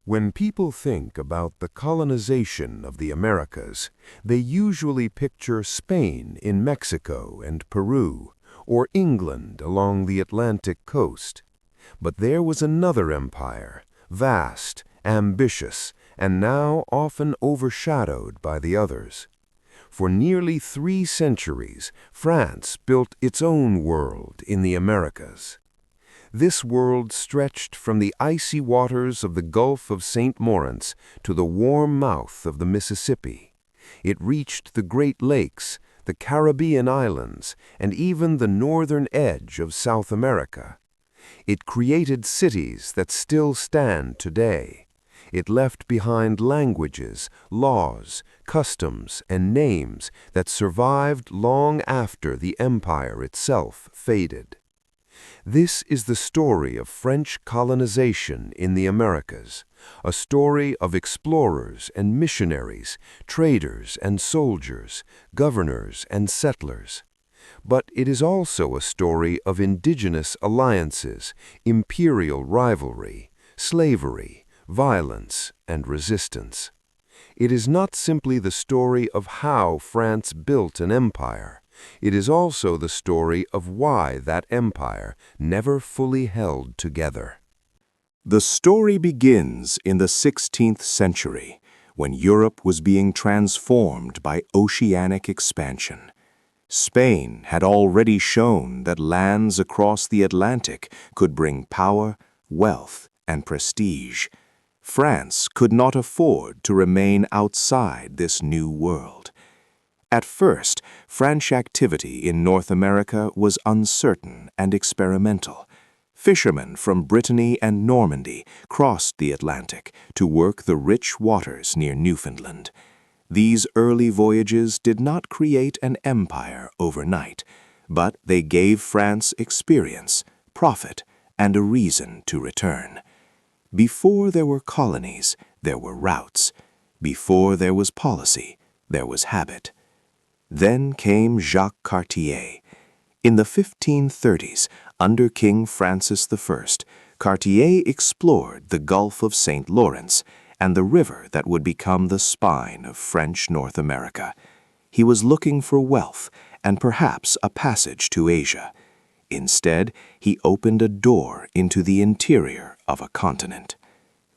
When people think about the colonization of the Americas, they usually picture Spain in Mexico and Peru, or England along the Atlantic coast. But there was another empire, vast, ambitious, and now often overshadowed by the others. For nearly 3 centuries, France built its own world in the Americas. This world stretched from the icy waters of the Gulf of St. Lawrence to the warm mouth of the Mississippi. It reached the Great Lakes, the Caribbean islands, and even the northern edge of South America. It created cities that still stand today. It left behind languages, laws, customs, and names that survived long after the empire itself faded. This is the story of French colonization in the Americas, a story of explorers and missionaries, traders and soldiers, governors and settlers. But it is also a story of indigenous alliances, imperial rivalry, slavery, violence, and resistance. It is not simply the story of how France built an empire. It is also the story of why that empire never fully held together. The story begins in the 16th century, when Europe was being transformed by oceanic expansion. Spain had already shown that lands across the Atlantic could bring power, wealth, and prestige. France could not afford to remain outside this new world. At first, French activity in North America was uncertain and experimental. Fishermen from Brittany and Normandy crossed the Atlantic to work the rich waters near Newfoundland. These early voyages did not create an empire overnight, but they gave France experience, profit, and a reason to return. Before there were colonies, there were routes. Before there was policy, there was habit. Then came Jacques Cartier. In the 1530s, under King Francis I, Cartier explored the Gulf of St. Lawrence and the river that would become the spine of French North America. He was looking for wealth and perhaps a passage to Asia. Instead, he opened a door into the interior of a continent.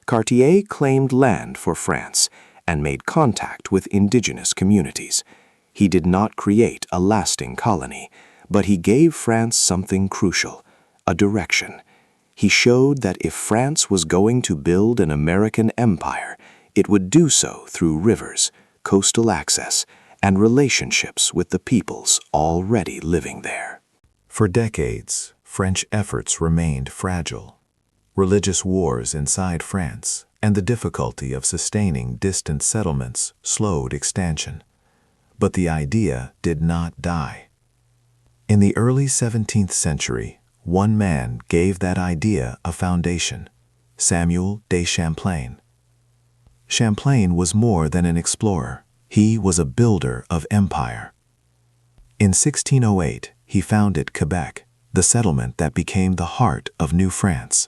Cartier claimed land for France and made contact with indigenous communities. He did not create a lasting colony, but he gave France something crucial, a direction. He showed that if France was going to build an American empire, it would do so through rivers, coastal access, and relationships with the peoples already living there. For decades, French efforts remained fragile. Religious wars inside France and the difficulty of sustaining distant settlements slowed expansion. But the idea did not die. In the early 17th century, one man gave that idea a foundation: Samuel de Champlain. Champlain was more than an explorer. He was a builder of empire. In 1608, he founded Quebec, the settlement that became the heart of New France.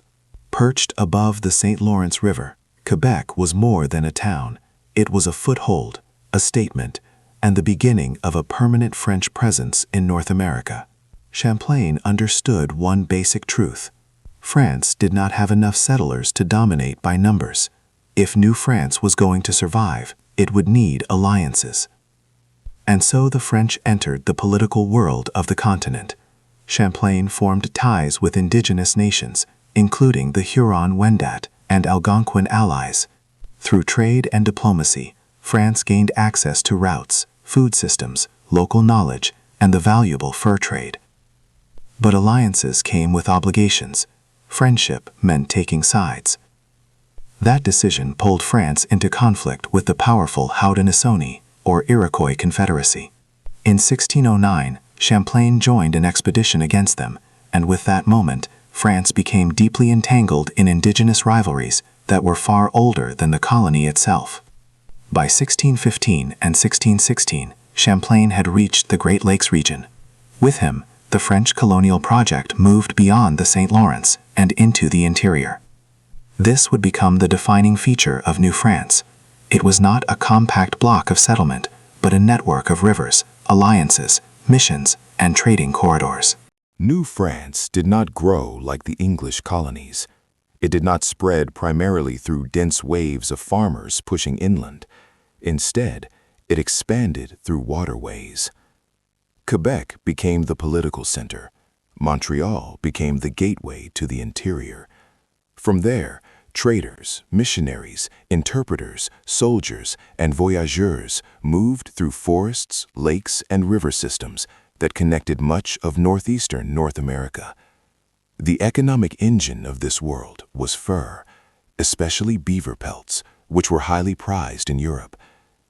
Perched above the St. Lawrence River, Quebec was more than a town. It was a foothold, a statement, and the beginning of a permanent French presence in North America. Champlain understood one basic truth: France did not have enough settlers to dominate by numbers. If New France was going to survive, it would need alliances. And so the French entered the political world of the continent. Champlain formed ties with indigenous nations, including the Huron-Wendat and Algonquin allies. Through trade and diplomacy, France gained access to routes, food systems, local knowledge, and the valuable fur trade. But alliances came with obligations. Friendship meant taking sides. That decision pulled France into conflict with the powerful Haudenosaunee, or Iroquois Confederacy. In 1609, Champlain joined an expedition against them, and with that moment, France became deeply entangled in indigenous rivalries that were far older than the colony itself. By 1615 and 1616, Champlain had reached the Great Lakes region. With him, the French colonial project moved beyond the St. Lawrence and into the interior. This would become the defining feature of New France. It was not a compact block of settlement, but a network of rivers, alliances, missions, and trading corridors. New France did not grow like the English colonies. It did not spread primarily through dense waves of farmers pushing inland. Instead, it expanded through waterways. Quebec became the political center. Montreal became the gateway to the interior. From there, traders, missionaries, interpreters, soldiers, and voyageurs moved through forests, lakes, and river systems that connected much of northeastern North America. The economic engine of this world was fur, especially beaver pelts, which were highly prized in Europe.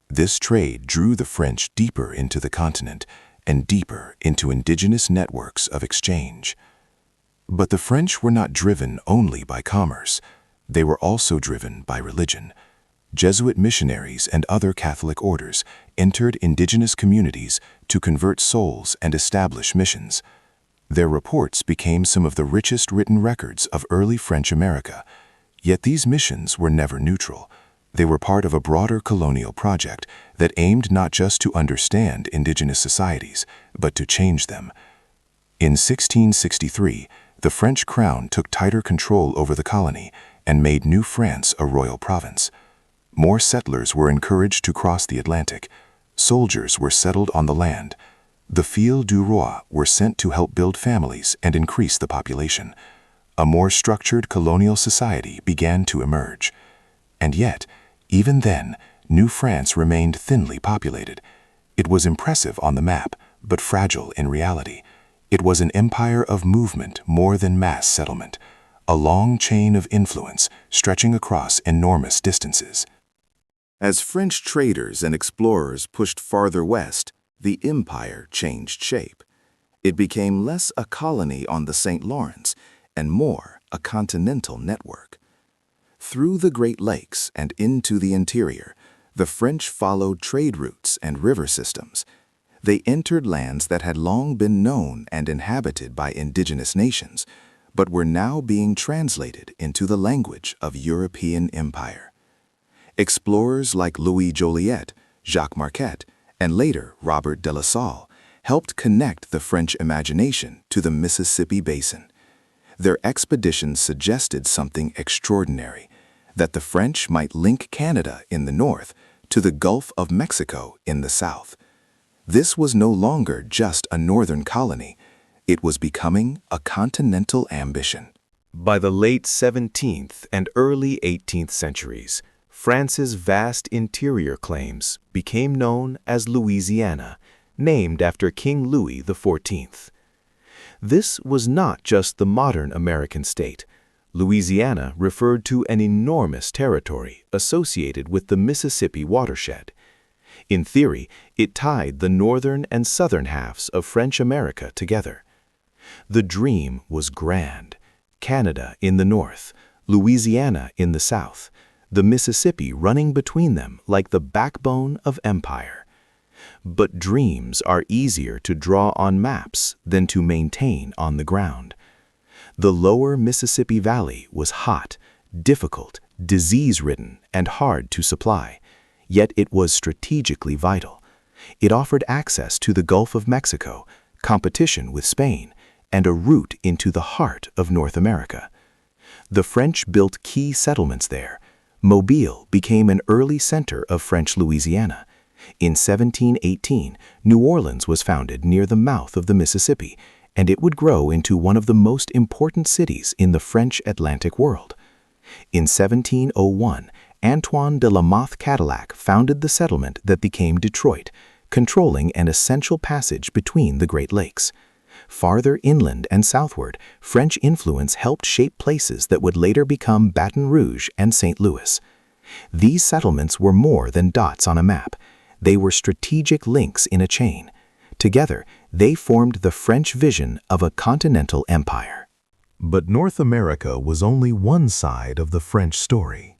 This trade drew the French deeper into the continent and deeper into indigenous networks of exchange. But the French were not driven only by commerce. They were also driven by religion. Jesuit missionaries and other Catholic orders entered indigenous communities to convert souls and establish missions. Their reports became some of the richest written records of early French America. Yet these missions were never neutral. They were part of a broader colonial project that aimed not just to understand indigenous societies, but to change them. In 1663, the French crown took tighter control over the colony and made New France a royal province. More settlers were encouraged to cross the Atlantic. Soldiers were settled on the land. The filles du roi were sent to help build families and increase the population. A more structured colonial society began to emerge. And yet, even then, New France remained thinly populated. It was impressive on the map, but fragile in reality. It was an empire of movement more than mass settlement, a long chain of influence stretching across enormous distances. As French traders and explorers pushed farther west, the empire changed shape. It became less a colony on the St. Lawrence and more a continental network. Through the Great Lakes and into the interior, the French followed trade routes and river systems. They entered lands that had long been known and inhabited by indigenous nations, but were now being translated into the language of European empire. Explorers like Louis Joliet, Jacques Marquette, and later Robert de La Salle helped connect the French imagination to the Mississippi Basin. Their expeditions suggested something extraordinary, that the French might link Canada in the north to the Gulf of Mexico in the south. This was no longer just a northern colony. It was becoming a continental ambition. By the late 17th and early 18th centuries, France's vast interior claims became known as Louisiana, named after King Louis XIV. This was not just the modern American state. Louisiana referred to an enormous territory associated with the Mississippi watershed. In theory, it tied the northern and southern halves of French America together. The dream was grand. Canada in the north, Louisiana in the south, the Mississippi running between them like the backbone of empire. But dreams are easier to draw on maps than to maintain on the ground. The lower Mississippi Valley was hot, difficult, disease-ridden, and hard to supply, yet it was strategically vital. It offered access to the Gulf of Mexico, competition with Spain, and a route into the heart of North America. The French built key settlements there. Mobile became an early center of French Louisiana. In 1718, New Orleans was founded near the mouth of the Mississippi, and it would grow into one of the most important cities in the French Atlantic world. In 1701, Antoine de la Mothe Cadillac founded the settlement that became Detroit, controlling an essential passage between the Great Lakes. Farther inland and southward, French influence helped shape places that would later become Baton Rouge and St. Louis. These settlements were more than dots on a map. They were strategic links in a chain. Together, they formed the French vision of a continental empire. But North America was only one side of the French story.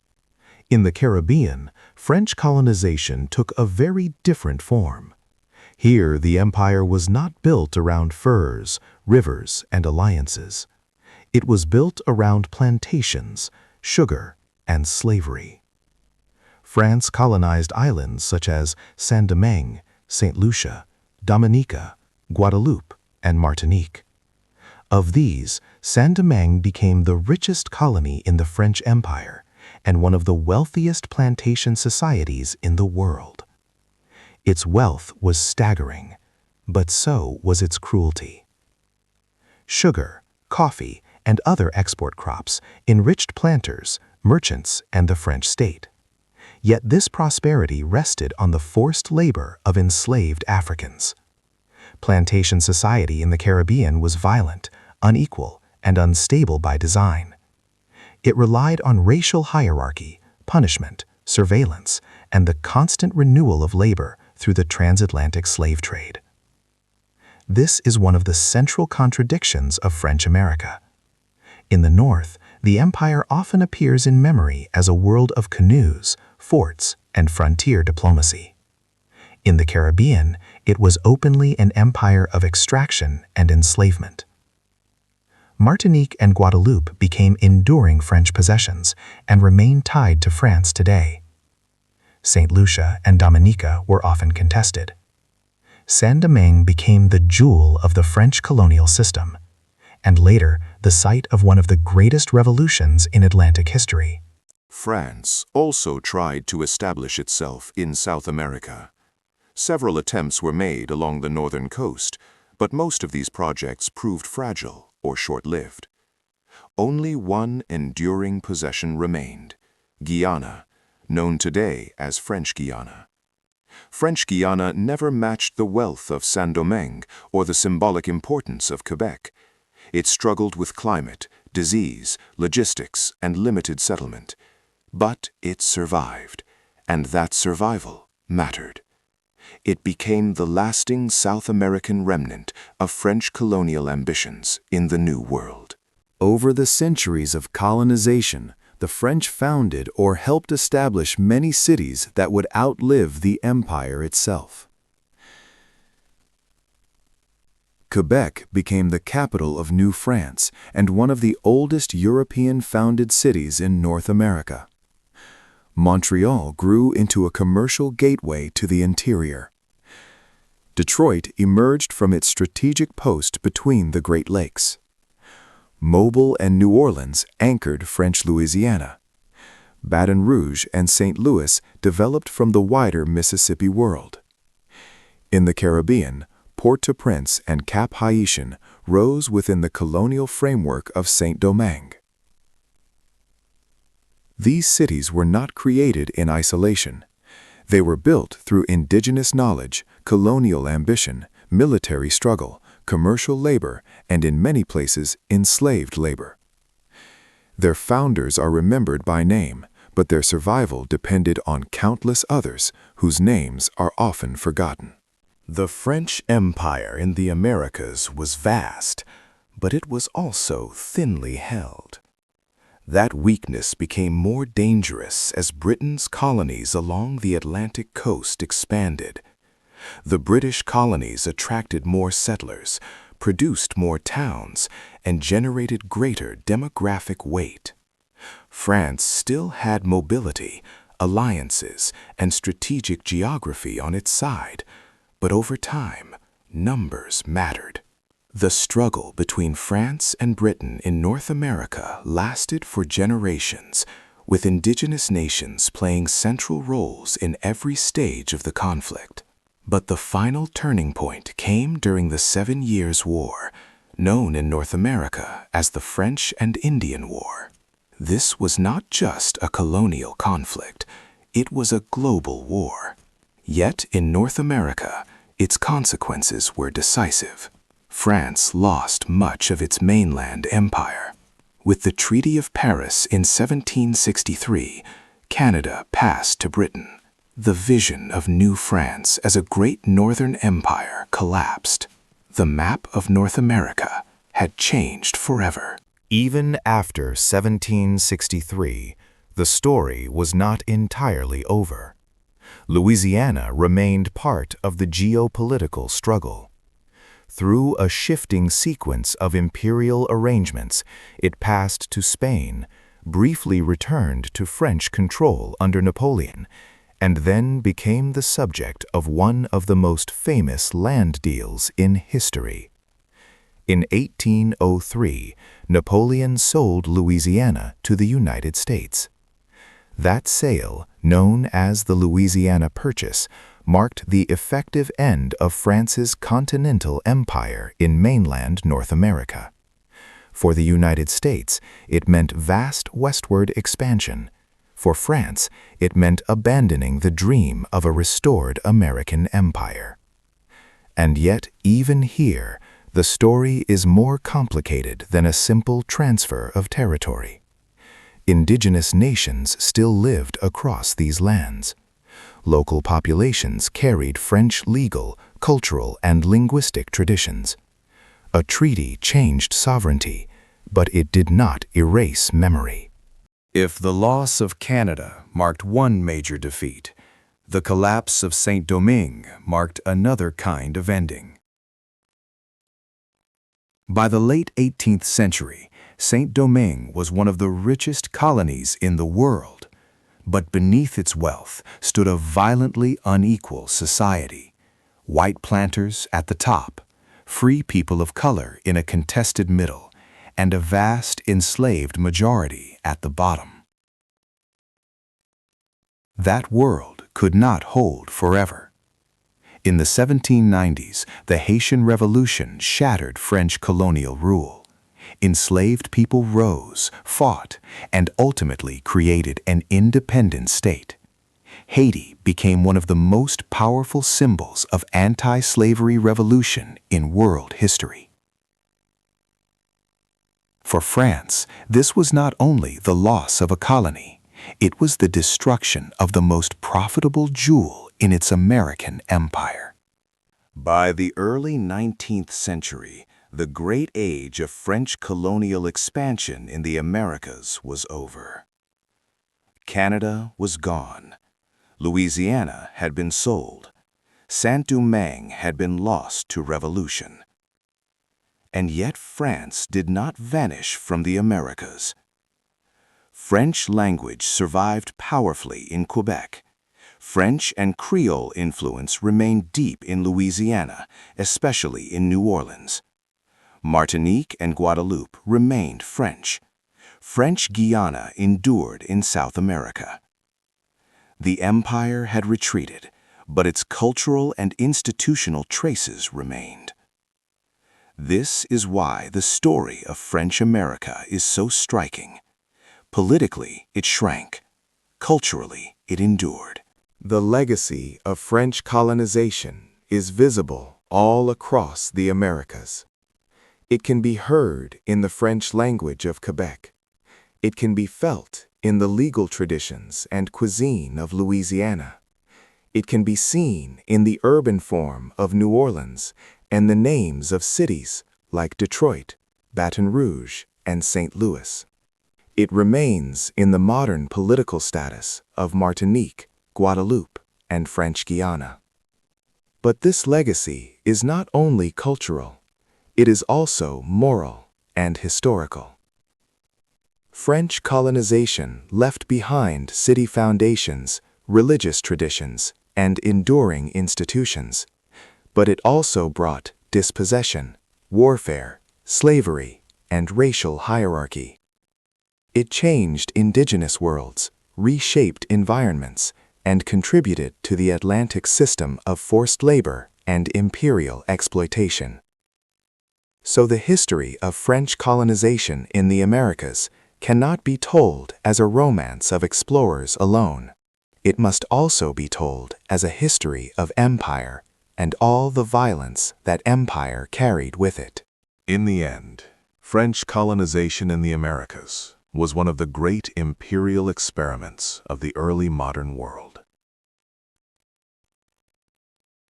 In the Caribbean, French colonization took a very different form. Here, the empire was not built around furs, rivers, and alliances. It was built around plantations, sugar, and slavery. France colonized islands such as Saint-Domingue, St. Lucia, Dominica, Guadeloupe, and Martinique. Of these, Saint-Domingue became the richest colony in the French Empire and one of the wealthiest plantation societies in the world. Its wealth was staggering, but so was its cruelty. Sugar, coffee, and other export crops enriched planters, merchants, and the French state. Yet this prosperity rested on the forced labor of enslaved Africans. Plantation society in the Caribbean was violent, unequal, and unstable by design. It relied on racial hierarchy, punishment, surveillance, and the constant renewal of labor through the transatlantic slave trade. This is one of the central contradictions of French America. In the North, the empire often appears in memory as a world of canoes, forts, and frontier diplomacy. In the Caribbean, it was openly an empire of extraction and enslavement. Martinique and Guadeloupe became enduring French possessions and remain tied to France today. St. Lucia and Dominica were often contested. Saint-Domingue became the jewel of the French colonial system, and later the site of one of the greatest revolutions in Atlantic history. France also tried to establish itself in South America. Several attempts were made along the northern coast, but most of these projects proved fragile or short-lived. Only one enduring possession remained, Guyana, known today as French Guiana. French Guiana never matched the wealth of Saint-Domingue or the symbolic importance of Quebec. It struggled with climate, disease, logistics, and limited settlement. But it survived, and that survival mattered. It became the lasting South American remnant of French colonial ambitions in the New World. Over the centuries of colonization, the French founded or helped establish many cities that would outlive the empire itself. Quebec became the capital of New France and one of the oldest European-founded cities in North America. Montreal grew into a commercial gateway to the interior. Detroit emerged from its strategic post between the Great Lakes. Mobile and New Orleans anchored French Louisiana. Baton Rouge and St. Louis developed from the wider Mississippi world. In the Caribbean, Port-au-Prince and Cap Haitian rose within the colonial framework of Saint-Domingue. These cities were not created in isolation. They were built through indigenous knowledge, colonial ambition, military struggle, commercial labor, and in many places, enslaved labor. Their founders are remembered by name, but their survival depended on countless others whose names are often forgotten. The French Empire in the Americas was vast, but it was also thinly held. That weakness became more dangerous as Britain's colonies along the Atlantic coast expanded. The British colonies attracted more settlers, produced more towns, and generated greater demographic weight. France still had mobility, alliances, and strategic geography on its side, but over time, numbers mattered. The struggle between France and Britain in North America lasted for generations, with indigenous nations playing central roles in every stage of the conflict. But the final turning point came during the 7 Years' War, known in North America as the French and Indian War. This was not just a colonial conflict, it was a global war. Yet in North America, its consequences were decisive. France lost much of its mainland empire. With the Treaty of Paris in 1763, Canada passed to Britain. The vision of New France as a great northern empire collapsed. The map of North America had changed forever. Even after 1763, the story was not entirely over. Louisiana remained part of the geopolitical struggle. Through a shifting sequence of imperial arrangements, it passed to Spain, briefly returned to French control under Napoleon, and then became the subject of one of the most famous land deals in history. In 1803, Napoleon sold Louisiana to the United States. That sale, known as the Louisiana Purchase, marked the effective end of France's continental empire in mainland North America. For the United States, it meant vast westward expansion. For France, it meant abandoning the dream of a restored American empire. And yet, even here, the story is more complicated than a simple transfer of territory. Indigenous nations still lived across these lands. Local populations carried French legal, cultural, and linguistic traditions. A treaty changed sovereignty, but it did not erase memory. If the loss of Canada marked one major defeat, the collapse of Saint-Domingue marked another kind of ending. By the late 18th century, Saint-Domingue was one of the richest colonies in the world, but beneath its wealth stood a violently unequal society. White planters at the top, free people of color in a contested middle, and a vast enslaved majority at the bottom. That world could not hold forever. In the 1790s, the Haitian Revolution shattered French colonial rule. Enslaved people rose, fought, and ultimately created an independent state. Haiti became one of the most powerful symbols of anti-slavery revolution in world history. For France, this was not only the loss of a colony, it was the destruction of the most profitable jewel in its American empire. By the early 19th century, the great age of French colonial expansion in the Americas was over. Canada was gone. Louisiana had been sold. Saint-Domingue had been lost to revolution. And yet France did not vanish from the Americas. French language survived powerfully in Quebec. French and Creole influence remained deep in Louisiana, especially in New Orleans. Martinique and Guadeloupe remained French. French Guiana endured in South America. The empire had retreated, but its cultural and institutional traces remained. This is why the story of French America is so striking. Politically, it shrank. Culturally, it endured. The legacy of French colonization is visible all across the Americas. It can be heard in the French language of Quebec. It can be felt in the legal traditions and cuisine of Louisiana. It can be seen in the urban form of New Orleans and the names of cities like Detroit, Baton Rouge, and St. Louis. It remains in the modern political status of Martinique, Guadeloupe, and French Guiana. But this legacy is not only cultural, it is also moral and historical. French colonization left behind city foundations, religious traditions, and enduring institutions, but it also brought dispossession, warfare, slavery, and racial hierarchy. It changed indigenous worlds, reshaped environments, and contributed to the Atlantic system of forced labor and imperial exploitation. So the history of French colonization in the Americas cannot be told as a romance of explorers alone. It must also be told as a history of empire and all the violence that empire carried with it. In the end, French colonization in the Americas was one of the great imperial experiments of the early modern world.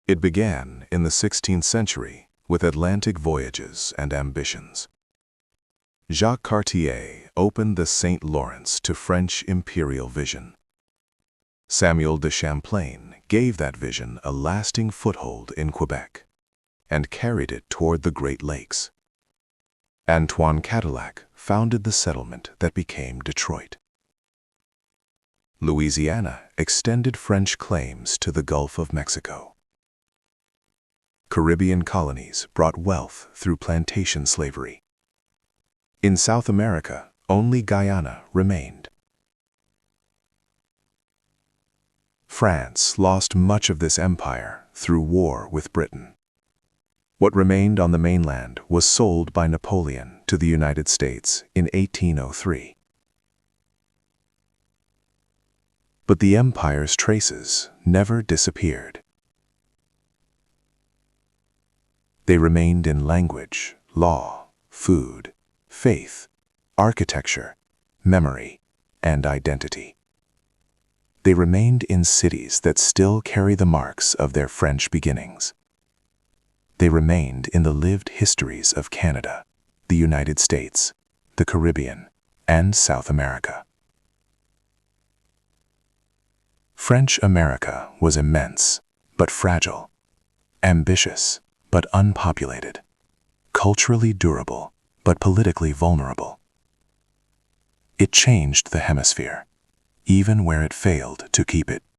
It began in the 16th century with Atlantic voyages and ambitions. Jacques Cartier opened the St. Lawrence to French imperial vision. Samuel de Champlain gave that vision a lasting foothold in Quebec and carried it toward the Great Lakes. Antoine Cadillac founded the settlement that became Detroit. Louisiana extended French claims to the Gulf of Mexico. Caribbean colonies brought wealth through plantation slavery. In South America, only Guyana remained. France lost much of this empire through war with Britain. What remained on the mainland was sold by Napoleon to the United States in 1803. But the empire's traces never disappeared. They remained in language, law, food, faith, architecture, memory, and identity. They remained in cities that still carry the marks of their French beginnings. They remained in the lived histories of Canada, the United States, the Caribbean, and South America. French America was immense, but fragile, ambitious, but unpopulated, culturally durable, but politically vulnerable. It changed the hemisphere, even where it failed to keep it.